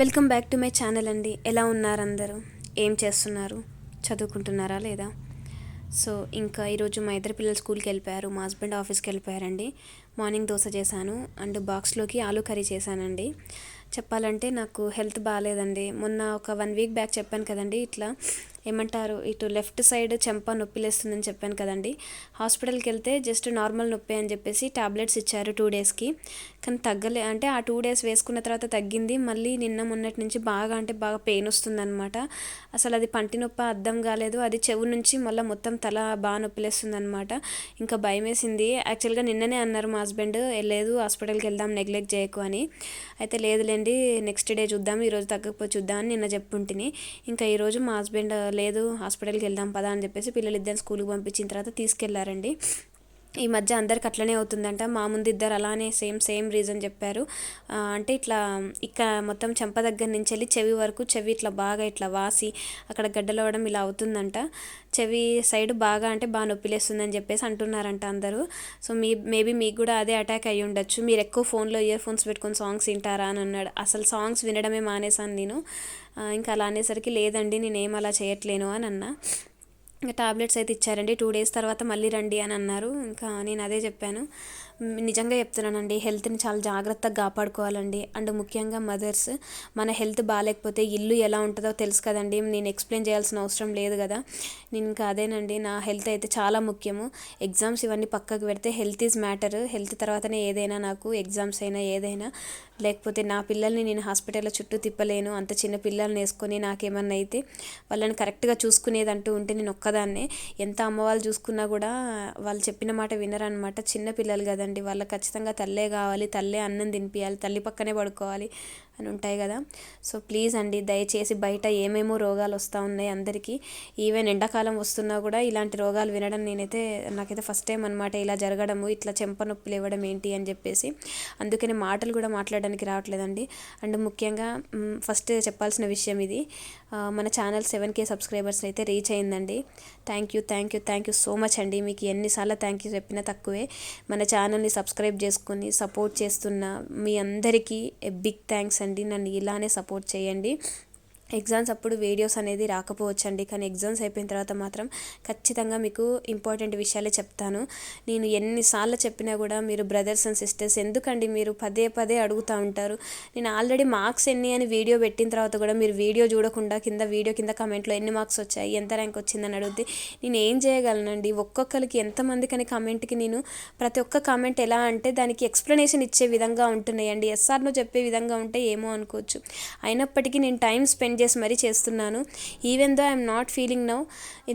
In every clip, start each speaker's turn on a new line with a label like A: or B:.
A: Welcome back to my channel అండి. ఎలా ఉన్నారు అందరూ? ఏం చేస్తున్నారు? చదువుకుంటున్నారా లేదా? సో ఇంకా ఈరోజు మా ఇద్దరు పిల్లలు స్కూల్కి వెళ్ళిపోయారు, మా హస్బెండ్ ఆఫీస్కి వెళ్ళిపోయారండి. మార్నింగ్ దోశ చేశాను అండ్ బాక్స్లోకి ఆలూ కర్రీ చేశానండి. చెప్పాలంటే నాకు హెల్త్ బాగాలేదండి. మొన్న ఒక 1 వీక్ బ్యాక్ చెప్పాను కదండి, ఇట్లా ఏమంటారు, ఇటు లెఫ్ట్ సైడ్ చెంప నొప్పి లేస్తుందని చెప్పాను కదండి. హాస్పిటల్కి వెళ్తే జస్ట్ నార్మల్ నొప్పి అని చెప్పేసి టాబ్లెట్స్ ఇచ్చారు 2 డేస్కి. కానీ తగ్గలే, అంటే ఆ 2 డేస్ వేసుకున్న తర్వాత తగ్గింది. మళ్ళీ నిన్న మొన్నటి నుంచి బాగా అంటే బాగా పెయిన్ వస్తుందన్నమాట. అసలు అది పంటి నొప్పి అర్థం కాలేదు, అది చెవు నుంచి మళ్ళీ మొత్తం తల బాగా నొప్పిలేస్తుంది అనమాట. ఇంకా భయం వేసింది. యాక్చువల్గా నిన్ననే అన్నారు మా హస్బెండ్, లేదు హాస్పిటల్కి వెళ్దాం, నెగ్లెక్ట్ చేయకు అని. అయితే లేదులేండి నెక్స్ట్ డే చూద్దాం, ఈరోజు తగ్గకపోతే చూద్దాం అని నిన్న చెప్పుంటిని. ఇంకా ఈరోజు మా హస్బెండ్ లేదు హాస్పిటల్కి వెళ్దాం పదా అని చెప్పేసి పిల్లలు ఇద్దరు స్కూల్కి పంపించిన తర్వాత తీసుకెళ్లారండి. ఈ మధ్య అందరికి అట్లనే అవుతుందంట. మా ముందు ఇద్దరు అలానే సేమ్ రీజన్ చెప్పారు. అంటే ఇట్లా ఇక్కడ మొత్తం చెంప దగ్గర నుంచి వెళ్ళి చెవి వరకు, చెవి ఇట్లా బాగా ఇట్లా వాసి అక్కడ గడ్డలవడం ఇలా అవుతుందంట. చెవి సైడ్ బాగా అంటే బాగా నొప్పిలేస్తుందని చెప్పేసి అంటున్నారంట అందరూ. సో మేబీ మీకు కూడా అదే అటాక్ అయ్యి ఉండొచ్చు. మీరు ఎక్కువ ఫోన్లో ఇయర్ ఫోన్స్ పెట్టుకొని సాంగ్స్ వింటారా అని అన్నాడు. అసలు సాంగ్స్ వినడమే మానేశాను నేను. ఇంకా అలా అనేసరికి లేదండి నేనేం అలా చేయట్లేను అని అన్నా. ఇంకా టాబ్లెట్స్ అయితే ఇచ్చారండి. 2 డేస్ తర్వాత మళ్ళీ రండి అని అన్నారు. ఇంకా నేను అదే చెప్పాను. నిజంగా చెప్తున్నానండి, హెల్త్ని చాలా జాగ్రత్తగా కాపాడుకోవాలండి. అండ్ ముఖ్యంగా మదర్స్, మన హెల్త్ బాగాలేకపోతే ఇల్లు ఎలా ఉంటుందో తెలుసు కదండి. నేను ఎక్స్ప్లెయిన్ చేయాల్సిన అవసరం లేదు కదా. నేను ఇంకా అదేనండి, నా హెల్త్ అయితే చాలా ముఖ్యము. ఎగ్జామ్స్ ఇవన్నీ పక్కకు పెడితే హెల్త్ ఈజ్ మ్యాటర్. హెల్త్ తర్వాతనే ఏదైనా నాకు, ఎగ్జామ్స్ అయినా ఏదైనా. లేకపోతే నా పిల్లల్ని నేను హాస్పిటల్లో చుట్టూ తిప్పలేను. అంత చిన్న పిల్లల్ని వేసుకొని నాకేమన్నా అయితే వాళ్ళని కరెక్ట్గా చూసుకునేదంటూ ఉంటే నేను ఒక్కదాన్నే. ఎంత అమ్మ వాళ్ళు చూసుకున్నా కూడా వాళ్ళు చెప్పిన మాట వినరనమాట. చిన్న పిల్లలు కదండి, వాళ్ళకి ఖచ్చితంగా తల్లే కావాలి, తల్లే అన్నం తినిపించాలి, తల్లి పక్కనే పడుకోవాలి అని ఉంటాయి కదా. సో ప్లీజ్ అండి, దయచేసి బయట ఏమేమో రోగాలు వస్తూ ఉన్నాయి అందరికీ. ఈవెన్ ఎండాకాలం వస్తున్నా కూడా ఇలాంటి రోగాలు వినడం నాకైతే ఫస్ట్ టైం అనమాట ఇలా జరగడము, ఇట్లా చెంప నొప్పులు ఇవ్వడం ఏంటి అని చెప్పేసి. అందుకని మాటలు కూడా మాట్లాడడానికి రావట్లేదండి. అండ్ ముఖ్యంగా ఫస్ట్ చెప్పాల్సిన విషయం ఇది, మన ఛానల్ 7K సబ్స్క్రైబర్స్ అయితే రీచ్ అయిందండి. థ్యాంక్ యూ సో మచ్ అండి. మీకు ఎన్నిసార్లు థ్యాంక్ యూ చెప్పినా తక్కువే. మన ఛానల్ని సబ్స్క్రైబ్ చేసుకుని సపోర్ట్ చేస్తున్న మీ అందరికీ బిగ్ థ్యాంక్స్ అండి. నన్ను ఇలానే సపోర్ట్ చేయండి. ఎగ్జామ్స్ అప్పుడు వీడియోస్ అనేది రాకపోవచ్చండి, కానీ ఎగ్జామ్స్ అయిపోయిన తర్వాత మాత్రం ఖచ్చితంగా మీకు ఇంపార్టెంట్ విషయాలే చెప్తాను. నేను ఎన్నిసార్లు చెప్పినా కూడా మీరు బ్రదర్స్ అండ్ సిస్టర్స్ ఎందుకండి మీరు పదే అడుగుతూ ఉంటారు. నేను ఆల్రెడీ మార్క్స్ ఎన్ని అని వీడియో పెట్టిన తర్వాత కూడా మీరు వీడియో చూడకుండా వీడియో కింద కమెంట్లో ఎన్ని మార్క్స్ వచ్చాయి, ఎంత ర్యాంక్ వచ్చిందని అడిగితే నేను ఏం చేయగలనండి. ఒక్కొక్కరికి ఎంతమందికి అని కమెంట్కి నేను ప్రతి ఒక్క కామెంట్ ఎలా అంటే దానికి ఎక్స్ప్లెనేషన్ ఇచ్చే విధంగా ఉంటున్నాయండి. ఎస్ఆర్నో చెప్పే విధంగా ఉంటే ఏమో అనుకోవచ్చు. అయినప్పటికీ నేను టైం స్పెండ్ చేసి మరీ చేస్తున్నాను. Even though I'm not feeling now.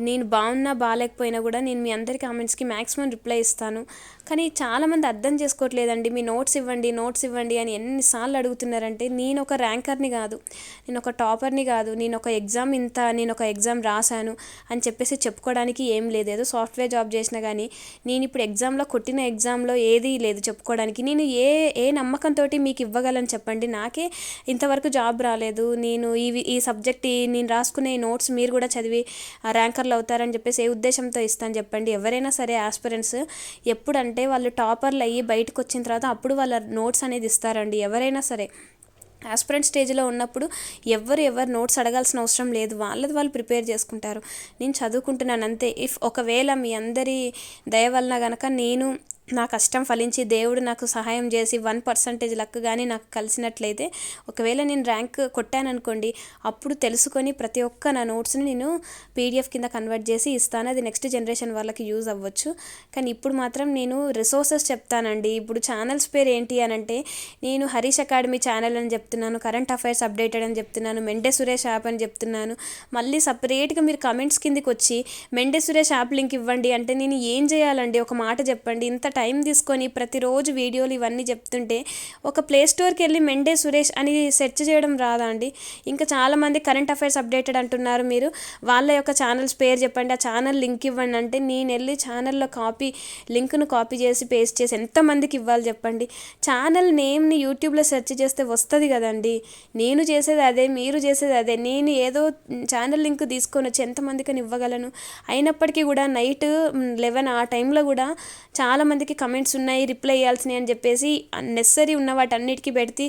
A: నేను బాగున్నా బాగాలేకపోయినా కూడా నేను మీ అందరి కామెంట్స్కి మ్యాక్సిమం రిప్లై ఇస్తాను. కానీ చాలామంది అర్థం చేసుకోవట్లేదండి. మీ నోట్స్ ఇవ్వండి అని ఎన్నిసార్లు అడుగుతున్నారంటే, నేను ఒక ర్యాంకర్ని కాదు, నేను ఒక టాపర్ని కాదు, నేను ఒక ఎగ్జామ్ రాశాను అని చెప్పేసి చెప్పుకోవడానికి ఏం లేదు. ఏదో సాఫ్ట్వేర్ జాబ్ చేసినా కానీ నేను ఇప్పుడు కొట్టిన ఎగ్జామ్లో ఏదీ లేదు చెప్పుకోవడానికి. నేను ఏ నమ్మకంతో మీకు ఇవ్వగలను చెప్పండి. నాకే ఇంతవరకు జాబ్ రాలేదు. నేను ఈ సబ్జెక్ట్ నేను రాసుకునే నోట్స్ మీరు కూడా చదివి ర్యాంకర్లు అవుతారని చెప్పేసి ఏ ఉద్దేశంతో ఇస్తాను చెప్పండి. ఎవరైనా సరే ఆస్పిరెంట్స్ ఎప్పుడంటే వాళ్ళు టాపర్లు అయ్యి బయటకు వచ్చిన తర్వాత అప్పుడు వాళ్ళ నోట్స్ అనేది ఇస్తారండి. ఎవరైనా సరే ఆస్పిరెంట్ స్టేజ్లో ఉన్నప్పుడు ఎవరు నోట్స్ అడగాల్సిన అవసరం లేదు, వాళ్ళది వాళ్ళు ప్రిపేర్ చేసుకుంటారు. నేను చదువుకుంటున్నాను అంతే. ఒకవేళ మీ అందరి దయ వలన కనుక నా కష్టం ఫలించి దేవుడు నాకు సహాయం చేసి 1% లక్ కానీ నాకు కలిసినట్లయితే, ఒకవేళ నేను ర్యాంక్ కొట్టాననుకోండి, అప్పుడు తెలుసుకొని ప్రతి ఒక్క నా నోట్స్ని నేను PDF కింద కన్వర్ట్ చేసి ఇస్తాను. అది నెక్స్ట్ జనరేషన్ వాళ్ళకి యూజ్ అవ్వచ్చు. కానీ ఇప్పుడు మాత్రం నేను రిసోర్సెస్ చెప్తానండి. ఇప్పుడు ఛానల్స్ పేరు ఏంటి అని అంటే, నేను హరీష్ అకాడమీ ఛానల్ అని చెప్తున్నాను, కరెంట్ అఫైర్స్ అప్డేటెడ్ అని చెప్తున్నాను, మెండే సురేష్ యాప్ అని చెప్తున్నాను. మళ్ళీ సపరేట్గా మీరు కమెంట్స్ కిందకి వచ్చి మెండే సురేష్ యాప్ లింక్ ఇవ్వండి అంటే నేను ఏం చేయాలండి? ఒక మాట చెప్పండి. ఇంత టైం తీసుకొని ప్రతిరోజు వీడియోలు ఇవన్నీ చెప్తుంటే ఒక ప్లే స్టోర్కి వెళ్ళి మెండే సురేష్ అని సెర్చ్ చేయడం రాదా అండి? ఇంకా చాలామంది కరెంట్ అఫైర్స్ అప్డేటెడ్ అంటున్నారు, మీరు వాళ్ళ యొక్క ఛానల్స్ పేరు చెప్పండి, ఆ ఛానల్ లింక్ ఇవ్వండి అంటే నేను వెళ్ళి ఛానల్లో లింక్ను కాపీ చేసి పేస్ట్ చేసి ఎంతమందికి ఇవ్వాలి చెప్పండి? ఛానల్ నేమ్ని యూట్యూబ్లో సెర్చ్ చేస్తే వస్తుంది కదండి. నేను చేసేది అదే, మీరు చేసేది అదే. నేను ఏదో ఛానల్ లింక్ తీసుకొని వచ్చి ఎంతమందికని ఇవ్వగలను? అయినప్పటికీ కూడా నైట్ 11 ఆ టైంలో కూడా చాలామంది ఎంతమందికి కమెంట్స్ ఉన్నాయి రిప్లై ఇవ్వాల్సినవి అని చెప్పేసి నెసరీ ఉన్న వాటన్నిటికీ పెడితే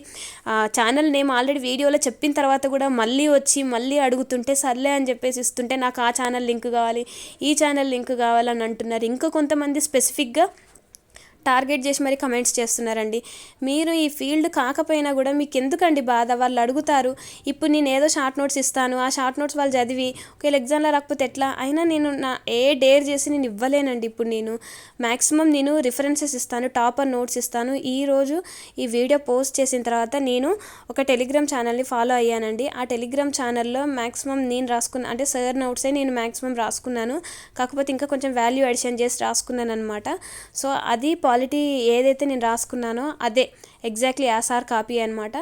A: ఛానల్ నేమ్ ఆల్రెడీ వీడియోలో చెప్పిన తర్వాత కూడా మళ్ళీ అడుగుతుంటే సర్లే అని చెప్పేసి ఇస్తుంటే నాకు ఆ ఛానల్ లింక్ కావాలి, ఈ ఛానల్ లింక్ కావాలని అంటున్నారు. ఇంకా కొంతమంది స్పెసిఫిక్గా టార్గెట్ చేసి మరి కమెంట్స్ చేస్తున్నారండి. మీరు ఈ ఫీల్డ్ కాకపోయినా కూడా మీకు ఎందుకండి బాధ? వాళ్ళు అడుగుతారు. ఇప్పుడు నేను ఏదో షార్ట్ నోట్స్ ఇస్తాను, ఆ షార్ట్ నోట్స్ వాళ్ళు చదివి ఒకవేళ ఎగ్జామ్లో రాకపోతే ఎట్లా? అయినా నేను డేర్ చేసి నేను ఇవ్వలేనండి. ఇప్పుడు నేను మ్యాక్సిమం నేను రిఫరెన్సెస్ ఇస్తాను, టాపర్ నోట్స్ ఇస్తాను. ఈరోజు ఈ వీడియో పోస్ట్ చేసిన తర్వాత నేను ఒక టెలిగ్రామ్ ఛానల్ని ఫాలో అయ్యానండి. ఆ టెలిగ్రామ్ ఛానల్లో మ్యాక్సిమం నేను రాసుకున్న అంటే సార్ నోట్సే నేను మ్యాక్సిమం రాసుకున్నాను. కాకపోతే ఇంకా కొంచెం వాల్యూ అడిషన్ చేసి రాసుకున్నాను అనమాట. సో అది క్వాలిటీ ఏదైతే నేను రాసుకున్నానో అదే ఎగ్జాక్ట్లీ ఆ సార్ కాపీ అనమాట.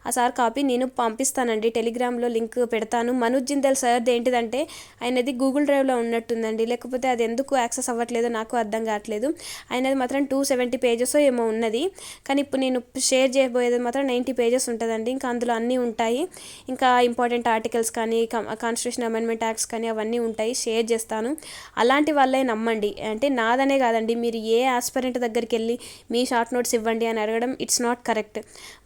A: ఆ సార్ కాపీ నేను పంపిస్తానండి, టెలిగ్రామ్లో లింక్ పెడతాను. మనోజ్ జిందాల్ సార్ది ఏంటిదంటే ఆయనది గూగుల్ డ్రైవ్లో ఉన్నట్టుందండి, లేకపోతే అది ఎందుకు యాక్సెస్ అవ్వట్లేదో నాకు అర్థం కావట్లేదు. ఆయనది మాత్రం 270 పేజెస్ ఏమో ఉన్నది, కానీ ఇప్పుడు నేను షేర్ చేయబోయేది మాత్రం 90 పేజెస్ ఉంటుందండి. ఇంకా అందులో అన్నీ ఉంటాయి, ఇంకా ఇంపార్టెంట్ ఆర్టికల్స్ కానీ కాన్స్టిట్యూషన్ అమెండ్మెంట్ యాక్ట్స్ కానీ అవన్నీ ఉంటాయి, షేర్ చేస్తాను. అలాంటి వాళ్ళే నమ్మండి. అంటే నాదనే కాదండి, మీరు ఏ ఆస్పిరెంట్ దగ్గరికి వెళ్ళి మీ షార్ట్ నోట్స్ ఇవ్వండి అని అడగడం ఇట్స్ నాట్ కరెక్ట్.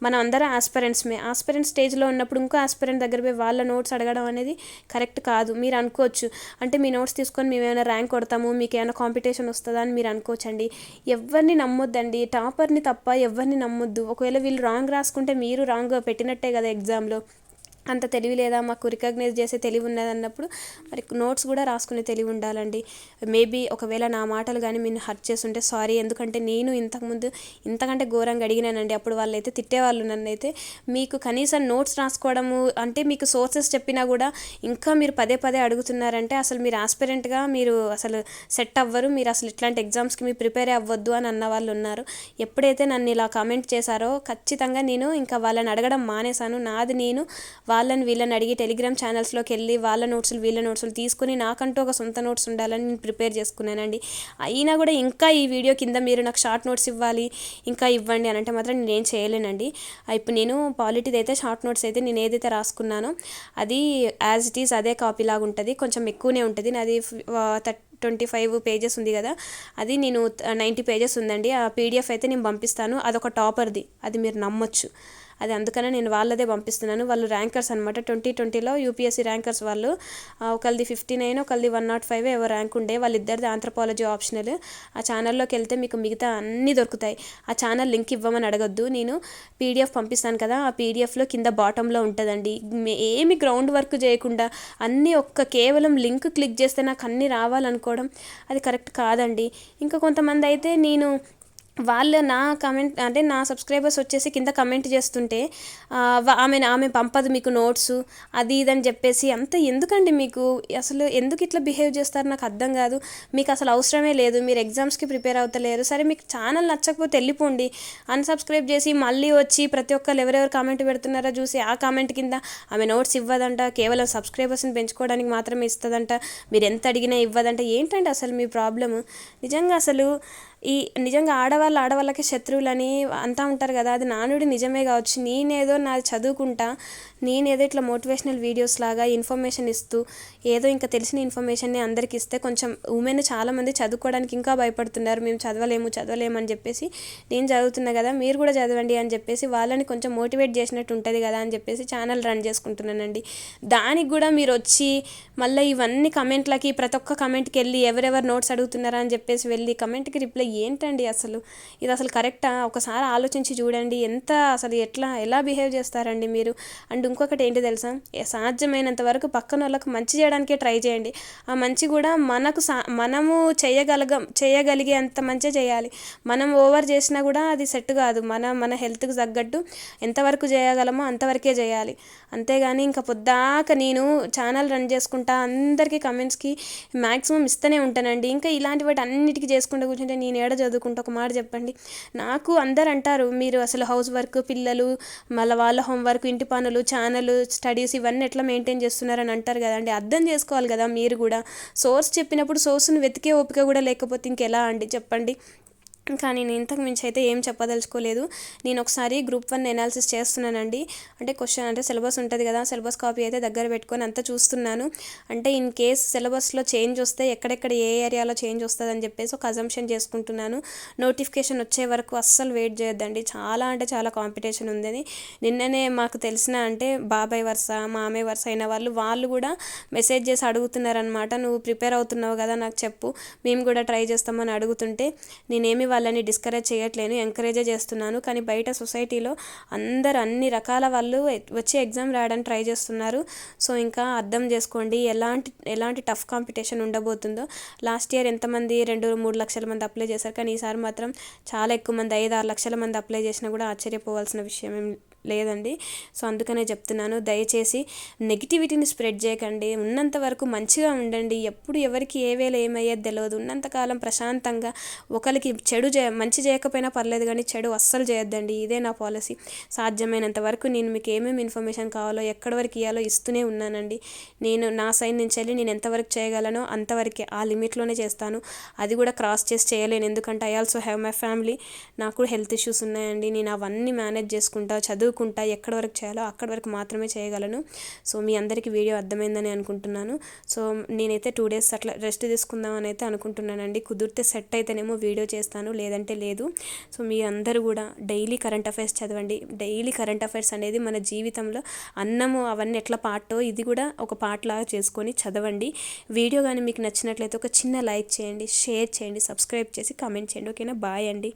A: మనం అందరం ఆస్పిరెంట్ స్టేజ్లో ఉన్నప్పుడు ఇంకో ఆస్పిరెంట్ దగ్గర పోయి వాళ్ళ నోట్స్ అడగడం అనేది కరెక్ట్ కాదు. మీరు అనుకోవచ్చు అంటే మీ నోట్స్ తీసుకొని మేము ఏమైనా ర్యాంక్ కొడతాము, మీకు ఏమైనా కాంపిటీషన్ వస్తుందా అని మీరు అనుకోవచ్చండి. ఎవరిని నమ్మొద్దండి, టాపర్ని తప్ప ఎవరిని నమ్మొద్దు. ఒకవేళ వీళ్ళు రాంగ్ రాసుకుంటే మీరు రాంగ్ పెట్టినట్టే కదా ఎగ్జామ్లో. అంత తెలివి లేదా, మాకు రికగ్నైజ్ చేసే తెలివి ఉన్నది అన్నప్పుడు మరి నోట్స్ కూడా రాసుకునే తెలివి ఉండాలండి. మేబీ ఒకవేళ నా మాటలు కానీ మీరు హర్ట్ చేస్తుంటే సారీ, ఎందుకంటే నేను ఇంతకుముందు ఇంతకంటే ఘోరంగా అడిగినానండి. అప్పుడు వాళ్ళైతే తిట్టేవాళ్ళు నన్నైతే. మీకు కనీసం నోట్స్ రాసుకోవడము అంటే మీకు సోర్సెస్ చెప్పినా కూడా ఇంకా మీరు పదే అడుగుతున్నారంటే అసలు మీరు ఆస్పిరెంట్గా మీరు అసలు సెట్ అవ్వరు, మీరు అసలు ఇట్లాంటి ఎగ్జామ్స్కి మీరు ప్రిపేర్ అవ్వద్దు అని అన్న వాళ్ళు ఉన్నారు. ఎప్పుడైతే నన్ను ఇలా కామెంట్ చేశారో ఖచ్చితంగా నేను ఇంకా వాళ్ళని అడగడం మానేశాను. నాది నేను వాళ్ళని వీళ్ళని అడిగి టెలిగ్రామ్ ఛానల్స్లోకి వెళ్ళి వాళ్ళ నోట్స్లు వీళ్ళ నోట్స్లు తీసుకుని నాకంటూ ఒక సొంత నోట్స్ ఉండాలని నేను ప్రిపేర్ చేసుకున్నానండి. అయినా కూడా ఇంకా ఈ వీడియో కింద మీరు నాకు షార్ట్ నోట్స్ ఇవ్వాలి, ఇంకా ఇవ్వండి అని అంటే మాత్రం నేనేం చేయలేనండి. ఇప్పుడు నేను పాలిటీది అయితే షార్ట్ నోట్స్ అయితే నేను ఏదైతే రాసుకున్నానో అది యాజ్ ఇట్ ఈజ్ అదే కాపీ లాగా ఉంటుంది, కొంచెం ఎక్కువనే ఉంటుంది. నాది 25 పేజెస్ ఉంది కదా, అది నేను 90 పేజెస్ ఉందండి. ఆ పీడిఎఫ్ అయితే నేను పంపిస్తాను. అదొక టాపర్ది, అది మీరు నమ్మొచ్చు. అది అందుకనే నేను వాళ్ళదే పంపిస్తున్నాను. వాళ్ళు ర్యాంకర్స్ అనమాట. 2020లో యూపీఎస్సీ ర్యాంకర్స్ వాళ్ళు. ఒకళ్ళది 59, ఒకళ్ళది 105 ఏవో ర్యాంక్ ఉండే. వాళ్ళిద్దరిది ఆంథ్రపాలజీ ఆప్షనల్. ఆ ఛానల్లోకి వెళ్తే మీకు మిగతా అన్నీ దొరుకుతాయి. ఆ ఛానల్ లింక్ ఇవ్వమని అడగొద్దు, నేను పీడిఎఫ్ పంపిస్తాను కదా, ఆ పీడిఎఫ్లో కింద బాటంలో ఉంటుందండి. ఏమి గ్రౌండ్ వర్క్ చేయకుండా అన్నీ కేవలం లింక్ క్లిక్ చేస్తే నాకు అన్నీ రావాలనుకోవడం అది కరెక్ట్ కాదండి. ఇంకా కొంతమంది అయితే నేను వాళ్ళు నా కమెంట్ అంటే నా సబ్స్క్రైబర్స్ వచ్చేసి కింద కమెంట్ చేస్తుంటే ఆమె పంపదు మీకు నోట్స్ అది ఇదని చెప్పేసి అంత ఎందుకండి మీకు? అసలు ఎందుకు ఇట్లా బిహేవ్ చేస్తారు నాకు అర్థం కాదు. మీకు అసలు అవసరమే లేదు, మీరు ఎగ్జామ్స్కి ప్రిపేర్ అవుతలేరు. సరే మీకు ఛానల్ నచ్చకపోతే వెళ్ళిపోండి, అన్సబ్స్క్రైబ్ చేసి మళ్ళీ వచ్చి ప్రతి ఒక్కరు ఎవరెవరు కామెంట్ పెడుతున్నారో చూసి ఆ కామెంట్ కింద ఆమె నోట్స్ ఇవ్వదంట, కేవలం సబ్స్క్రైబర్స్ని పెంచుకోవడానికి మాత్రమే ఇస్తుందంట, మీరు ఎంత అడిగినా ఇవ్వదంట. ఏంటంటే అసలు మీ ప్రాబ్లము? నిజంగా ఆడవాళ్ళకి శత్రువులని అంతా ఉంటారు కదా, అది నానుడి నిజమే కావచ్చు. నేనేదో నాది చదువుకుంటా, నేనేదో ఇట్లా మోటివేషనల్ వీడియోస్ లాగా ఇన్ఫర్మేషన్ ఇస్తూ ఏదో ఇంకా తెలిసిన ఇన్ఫర్మేషన్ని అందరికి ఇస్తే కొంచెం ఉమెన్ చాలామంది చదువుకోవడానికి ఇంకా భయపడుతున్నారు. మేము చదవలేము అని చెప్పేసి నేను చదువుతున్నా కదా, మీరు కూడా చదవండి అని చెప్పేసి వాళ్ళని కొంచెం మోటివేట్ చేసినట్టు ఉంటుంది కదా అని చెప్పేసి ఛానల్ రన్ చేసుకుంటున్నానండి. దానికి కూడా మీరు వచ్చి మళ్ళీ ఇవన్నీ కమెంట్లకి ప్రతి ఒక్క కమెంట్కి వెళ్ళి ఎవరెవరు నోట్స్ అడుగుతున్నారా అని చెప్పేసి వెళ్ళి కమెంట్కి రిప్లై ఏంటండి అసలు? ఇది అసలు కరెక్టా? ఒకసారి ఆలోచించి చూడండి, అసలు ఎలా బిహేవ్ చేస్తారండి మీరు. అండ్ ఇంకొకటి ఏంటి తెలుసా, సాధ్యమైనంత వరకు పక్కన వాళ్ళకు మంచి చేయడానికే ట్రై చేయండి. ఆ మంచి కూడా మనము చేయగలిగే అంత మంచి చేయాలి. మనం ఓవర్ చేసినా కూడా అది సెట్ కాదు. మన హెల్త్కి తగ్గట్టు ఎంతవరకు చేయగలమో అంతవరకే చేయాలి. అంతేగాని ఇంకా పొద్దాక నేను ఛానల్ రన్ చేసుకుంటా అందరికీ కమెంట్స్కి మ్యాక్సిమం ఇస్తూనే ఉంటానండి. ఇంకా ఇలాంటి వాటి అన్నిటికీ చేసుకుంటూ కూర్చుంటే నేను ఏడ చదువుకుంటా? ఒక మాట చెప్పండి. నాకు అందరు అంటారు మీరు అసలు హౌస్ వర్క్, పిల్లలు, మళ్ళీ వాళ్ళ హోంవర్క్, ఇంటి పనులు, ఛానల్, స్టడీస్ ఇవన్నీ ఎట్లా మెయింటైన్ చేస్తున్నారని అంటారు కదండి. అర్థం చేసుకోవాలి కదా మీరు కూడా. సోర్స్ చెప్పినప్పుడు సోర్స్ని వెతికే ఓపిక కూడా లేకపోతే ఇంకెలా అండి చెప్పండి. కానీ నేను ఇంతకు మించి అయితే ఏం చెప్పదలుచుకోలేదు. నేను ఒకసారి గ్రూప్ 1 ఎనాలిసిస్ చేస్తున్నానండి. అంటే క్వశ్చన్ అంటే సిలబస్ ఉంటుంది కదా, సిలబస్ కాపీ అయితే దగ్గర పెట్టుకొని అంతా చూస్తున్నాను. అంటే ఇన్ కేస్ సిలబస్లో చేంజ్ వస్తే ఎక్కడెక్కడ ఏ ఏరియాలో చేంజ్ వస్తుంది అని చెప్పేసి ఒక అజంప్షన్ చేసుకుంటున్నాను. నోటిఫికేషన్ వచ్చే వరకు అస్సలు వెయిట్ చేయొద్దండి. చాలా అంటే చాలా కాంపిటీషన్ ఉందని నిన్ననే మాకు తెలిసిన అంటే బాబాయ్ వరుస మామయ్య వరుస అయిన వాళ్ళు కూడా మెసేజ్ చేసి అడుగుతున్నారనమాట. నువ్వు ప్రిపేర్ అవుతున్నావు కదా, నాకు చెప్పు, మేము కూడా ట్రై చేస్తామని అడుగుతుంటే నేనేమి వాళ్ళని డిస్కరేజ్ చేయట్లేను, ఎంకరేజే చేస్తున్నాను. కానీ బయట సొసైటీలో అందరు అన్ని రకాల వాళ్ళు వచ్చి ఎగ్జామ్ రాయడానికి ట్రై చేస్తున్నారు. సో ఇంకా అర్థం చేసుకోండి ఎలాంటి టఫ్ కాంపిటీషన్ ఉండబోతుందో. లాస్ట్ ఇయర్ ఎంతమంది 2-3 లక్షల మంది అప్లై చేశారు, కానీ ఈసారి మాత్రం చాలా ఎక్కువ మంది 5-6 లక్షల మంది అప్లై చేసినా కూడా ఆశ్చర్యపోవాల్సిన విషయం ఏం లేదండి. సో అందుకనే చెప్తున్నాను, దయచేసి నెగిటివిటీని స్ప్రెడ్ చేయకండి. ఉన్నంత వరకు మంచిగా ఉండండి. ఎప్పుడు ఎవరికి ఏ వేళ ఏమయ్యేది తెలియదు. ఉన్నంతకాలం ప్రశాంతంగా ఒకరికి మంచి చేయకపోయినా పర్లేదు, కానీ చెడు అస్సలు చేయొద్దండి. ఇదే నా పాలసీ. సాధ్యమైనంత వరకు నేను మీకు ఏమేమి ఇన్ఫర్మేషన్ కావాలో ఎక్కడి వరకు ఇవ్వాలో ఇస్తూనే ఉన్నానండి. నేను నా సైడ్ నుంచి వెళ్ళి నేను ఎంతవరకు చేయగలనో అంతవరకే, ఆ లిమిట్లోనే చేస్తాను. అది కూడా క్రాస్ చేసి చేయలేను, ఎందుకంటే I also have my family. నాకు కూడా హెల్త్ ఇష్యూస్ ఉన్నాయండి. నేను అవన్నీ మేనేజ్ చేసుకుంటా, చదువుకుంటా, ఎక్కడి వరకు చేయాలో అక్కడి వరకు మాత్రమే చేయగలను. సో మీ అందరికీ వీడియో అర్థమైందని అనుకుంటున్నాను. సో నేనైతే 2 days అట్లా రెస్ట్ తీసుకుందామని అయితే అనుకుంటున్నానండి. కుదిరితే సెట్ అయితేనేమో వీడియో చేస్తాను, లేదంటే లేదు. సో మీరందరూ కూడా డైలీ కరెంట్ అఫైర్స్ చదవండి. డైలీ కరెంట్ అఫైర్స్ అనేది మన జీవితంలో అన్నము అవన్నీ ఎట్లా పార్టో ఇది కూడా ఒక పార్ట్ లాగా చేసుకొని చదవండి. వీడియో కానీ మీకు నచ్చినట్లయితే ఒక చిన్న లైక్ చేయండి, షేర్ చేయండి, సబ్స్క్రైబ్ చేసి కామెంట్ చేయండి. ఓకేనా? బాయ్ అండి.